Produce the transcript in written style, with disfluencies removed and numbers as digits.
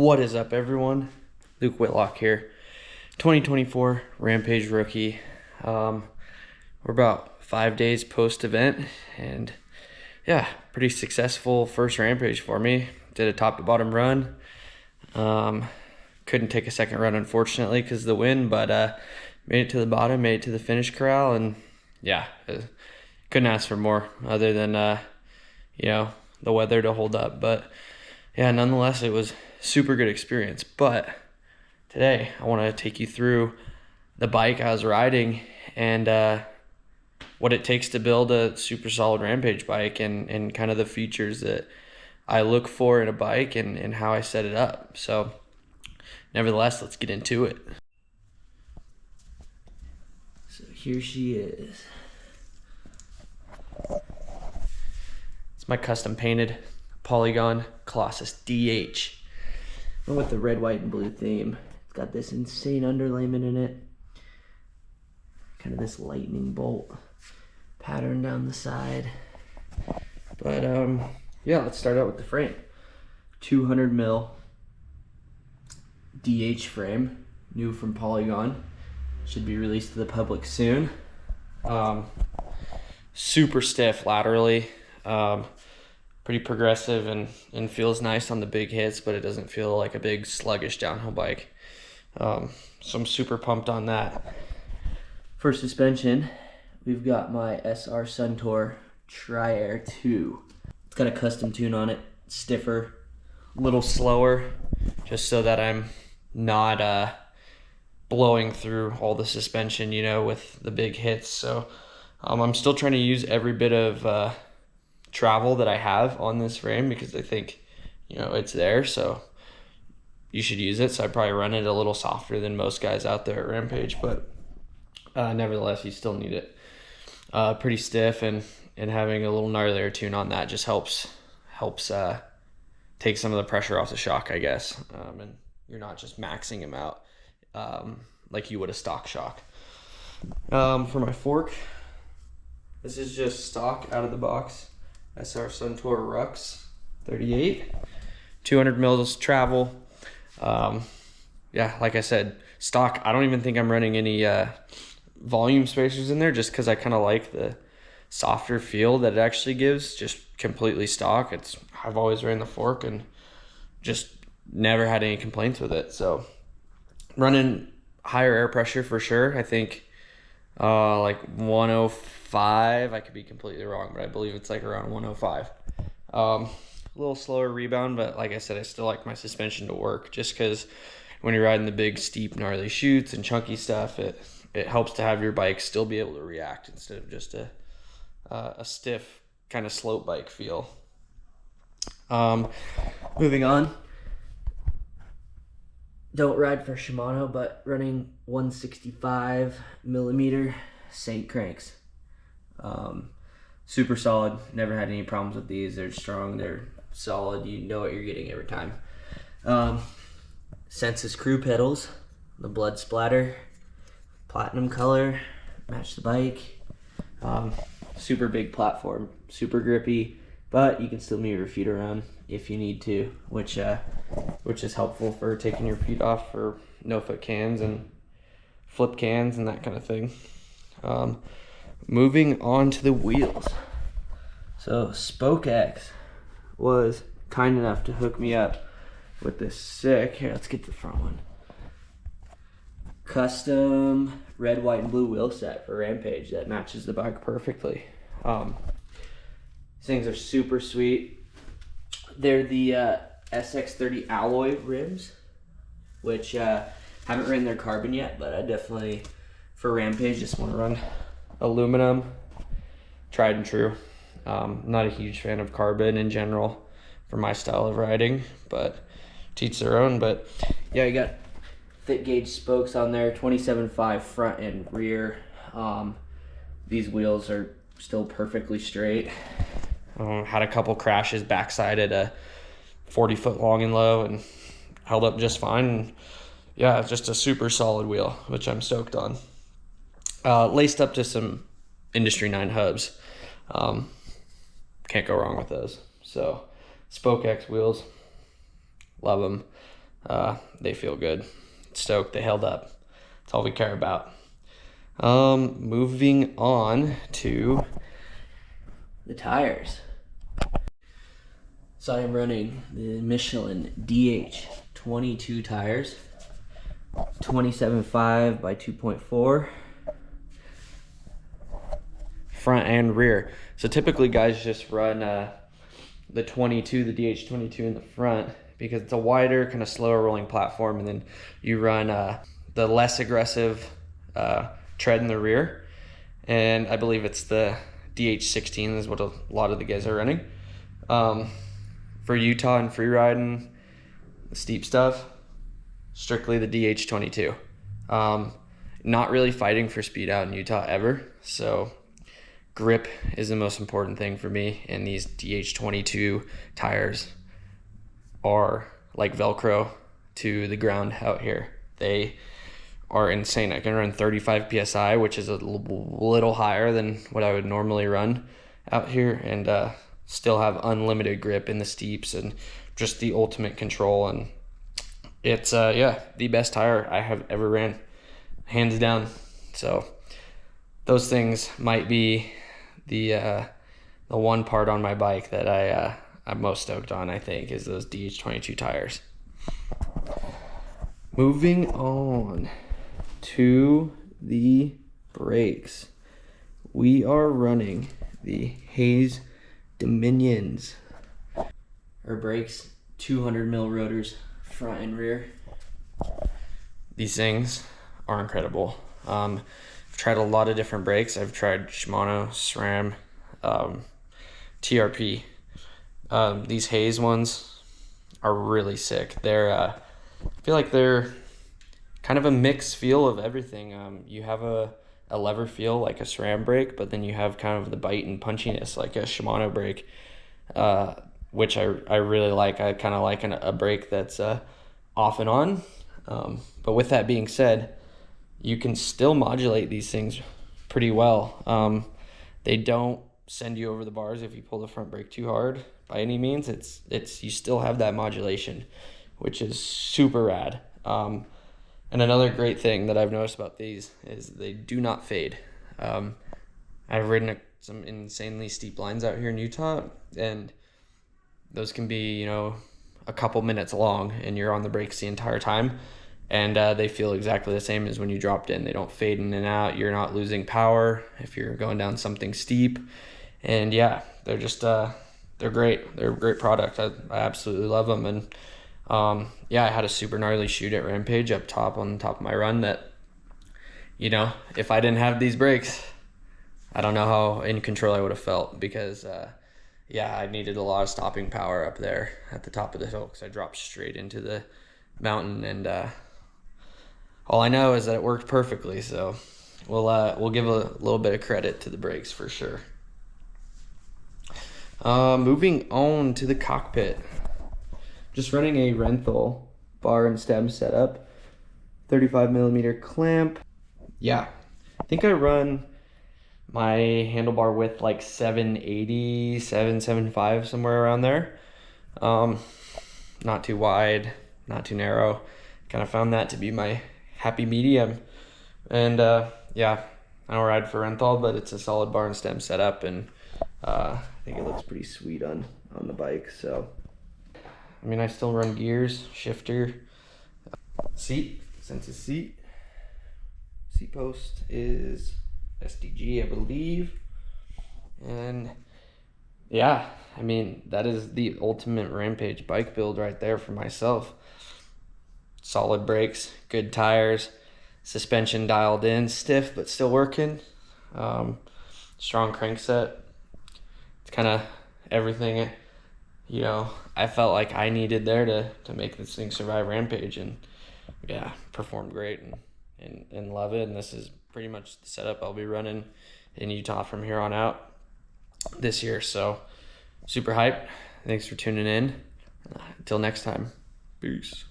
What is up, everyone? Luke Whitlock here, 2024 Rampage rookie. We're about 5 days post-event, and yeah, pretty successful first Rampage for me. Did a top-to-bottom run. Couldn't take a second run, unfortunately, because of the wind, but made it to the bottom, made it to the finish corral, and yeah, couldn't ask for more other than, the weather to hold up. But yeah, nonetheless, it was super good experience. But today I want to take you through the bike I was riding and what it takes to build a super solid Rampage bike and kind of the features that I look for in a bike and how I set it up. So nevertheless, let's get into it. So here she is. It's my custom painted Polygon Colossus DH. Went with the red, white, and blue theme. It's got this insane underlayment in it. Kind of this lightning bolt pattern down the side. But yeah, let's start out with the frame. 200 mil DH frame, new from Polygon. Should be released to the public soon. Super stiff laterally. Pretty progressive and feels nice on the big hits, but it doesn't feel like a big sluggish downhill bike. So I'm super pumped on that. For suspension, we've got my SR Suntour Tri-Air 2. It's got a custom tune on it, stiffer, a little slower, just so that I'm not blowing through all the suspension, with the big hits. So I'm still trying to use every bit of travel that I have on this frame because I think, it's there, so you should use it. So I probably run it a little softer than most guys out there at Rampage, but nevertheless, you still need it. Pretty stiff, and having a little gnarlier tune on that just helps take some of the pressure off the shock, I guess. And you're not just maxing him out like you would a stock shock. For my fork, this is just stock out of the box SR Suntour Rux 38, 200 mils travel. Yeah, like I said, stock. I don't even think I'm running any volume spacers in there, just because I kind of like the softer feel that it actually gives, just completely stock. I've always ran the fork and just never had any complaints with it. So running higher air pressure for sure. I think like 105. I could be completely wrong, but I believe it's like around 105. A little slower rebound, but like I said, I still like my suspension to work, just because when you're riding the big, steep, gnarly chutes and chunky stuff, it helps to have your bike still be able to react instead of just a stiff kind of slope bike feel. Moving on. Don't ride for Shimano, but running 165 millimeter Saint cranks. Super solid. Never had any problems with these. They're strong. They're solid. You know what you're getting every time. Sensus Crew pedals. The blood splatter. Platinum color. Match the bike. Super big platform. Super grippy. But you can still move your feet around if you need to, which is helpful for taking your feet off for no-foot cans and flip cans and that kind of thing. Moving on to the wheels. So SpokeX was kind enough to hook me up with this sick, here, let's get the front one, custom red, white, and blue wheel set for Rampage that matches the bike perfectly. These things are super sweet. They're the SX30 alloy rims, which haven't ran their carbon yet, but I definitely, for Rampage, just want to run aluminum, tried and true. Not a huge fan of carbon in general for my style of riding, but to each their own. But yeah, you got thick gauge spokes on there, 27.5 front and rear. These wheels are still perfectly straight. Had a couple crashes backside at a 40-foot long and low and held up just fine. And yeah, it's just a super solid wheel, which I'm stoked on. Laced up to some Industry 9 hubs. Can't go wrong with those. So SpokeX wheels, love them. They feel good. Stoked, they held up. That's all we care about. Moving on to the tires. So I'm running the Michelin DH22 tires, 27.5 by 2.4, front and rear. So typically guys just run the 22, the DH22 in the front because it's a wider, kind of slower rolling platform, and then you run the less aggressive tread in the rear. And I believe it's the DH16 is what a lot of the guys are running. For Utah and free riding, the steep stuff, strictly the DH22. Not really fighting for speed out in Utah ever, so grip is the most important thing for me, and these DH22 tires are like Velcro to the ground out here. They are insane. I can run 35 PSI, which is a little higher than what I would normally run out here, and still have unlimited grip in the steeps and just the ultimate control. And it's the best tire I have ever ran, hands down. So those things might be the one part on my bike that I'm most stoked on, I think, is those DH22 tires. Moving on to the brakes. We are running the Hayes Dominions. Our brakes, 200 mil rotors, front and rear. These things are incredible. I've tried a lot of different brakes. I've tried Shimano, SRAM, TRP. These Hayes ones are really sick. I feel like they're kind of a mixed feel of everything. You have a lever feel like a SRAM brake, but then you have kind of the bite and punchiness like a Shimano brake, which I really like. I kind of like a brake that's off and on. But with that being said, you can still modulate these things pretty well. They don't send you over the bars if you pull the front brake too hard by any means. It's you still have that modulation, which is super rad. And another great thing that I've noticed about these is they do not fade. I've ridden some insanely steep lines out here in Utah, and those can be, a couple minutes long, and you're on the brakes the entire time, and they feel exactly the same as when you dropped in. They don't fade in and out. You're not losing power if you're going down something steep. And yeah, they're just, they're great. They're a great product. I absolutely love them. And I had a super gnarly shoot at Rampage up top on the top of my run that, if I didn't have these brakes, I don't know how in control I would have felt, because I needed a lot of stopping power up there at the top of the hill because I dropped straight into the mountain, and all I know is that it worked perfectly. So we'll give a little bit of credit to the brakes for sure. Moving on to the Cockpit. Just running a Renthal bar and stem setup, 35 millimeter clamp. Yeah, I think I run my handlebar width like 780, 775, somewhere around there. Not too wide, not too narrow. Kind of found that to be my happy medium. And I don't ride for Renthal, but it's a solid bar and stem setup, and I think it looks pretty sweet on the bike. So I still run gears, shifter, seat, sense of seat. Seat post is SDG, I believe. And that is the ultimate Rampage bike build right there for myself. Solid brakes, good tires, suspension dialed in, stiff but still working. Strong crankset. It's kind of everything I felt like I needed there to make this thing survive Rampage, and performed great and love it. And this is pretty much the setup I'll be running in Utah from here on out this year. So super hyped. Thanks for tuning in. Until next time. Peace.